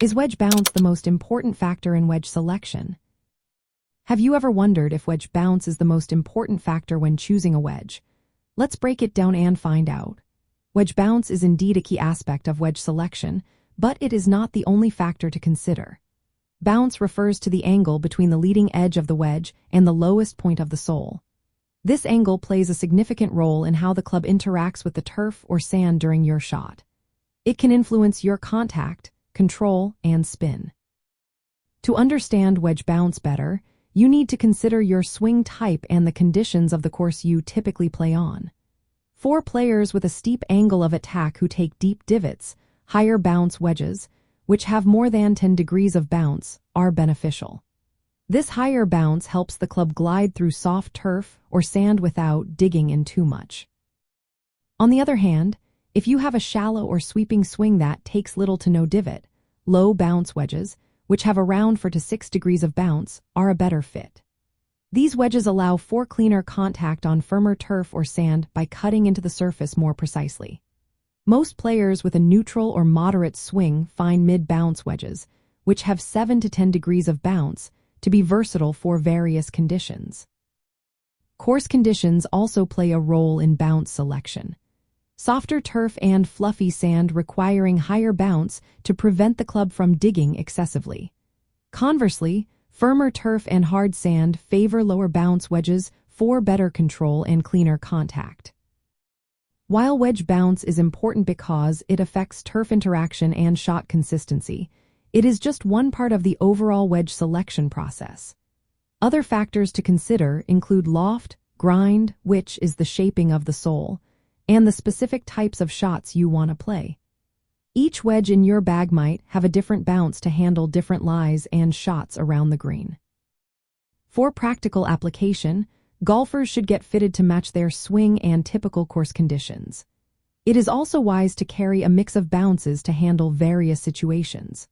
Is wedge bounce the most important factor in wedge selection? Have you ever wondered if wedge bounce is the most important factor when choosing a wedge? Let's break it down and find out. Wedge bounce is indeed a key aspect of wedge selection, but it is not the only factor to consider. Bounce refers to the angle between the leading edge of the wedge and the lowest point of the sole. This angle plays a significant role in how the club interacts with the turf or sand during your shot. It can influence your contact, control, and spin. To understand wedge bounce better, you need to consider your swing type and the conditions of the course you typically play on. For players with a steep angle of attack who take deep divots, higher bounce wedges, which have more than 10 degrees of bounce, are beneficial. This higher bounce helps the club glide through soft turf or sand without digging in too much. On the other hand, if you have a shallow or sweeping swing that takes little to no divot, low bounce wedges, which have around 4 to 6 degrees of bounce, are a better fit. These wedges allow for cleaner contact on firmer turf or sand by cutting into the surface more precisely. Most players with a neutral or moderate swing find mid-bounce wedges, which have 7 to 10 degrees of bounce, to be versatile for various conditions. Course conditions also play a role in bounce selection. Softer turf and fluffy sand requiring higher bounce to prevent the club from digging excessively. Conversely, firmer turf and hard sand favor lower bounce wedges for better control and cleaner contact. While wedge bounce is important because it affects turf interaction and shot consistency, it is just one part of the overall wedge selection process. Other factors to consider include loft, grind, which is the shaping of the sole, and the specific types of shots you want to play. Each wedge in your bag might have a different bounce to handle different lies and shots around the green. For practical application, golfers should get fitted to match their swing and typical course conditions. It is also wise to carry a mix of bounces to handle various situations.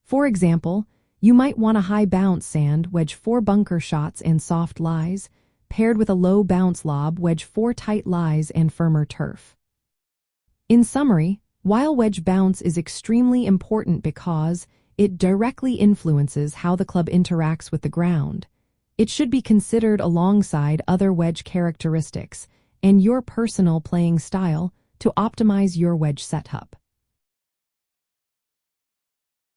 For example, you might want a high bounce sand wedge for bunker shots and soft lies, paired with a low bounce lob wedge for tight lies and firmer turf. In summary, while wedge bounce is extremely important because it directly influences how the club interacts with the ground, it should be considered alongside other wedge characteristics and your personal playing style to optimize your wedge setup.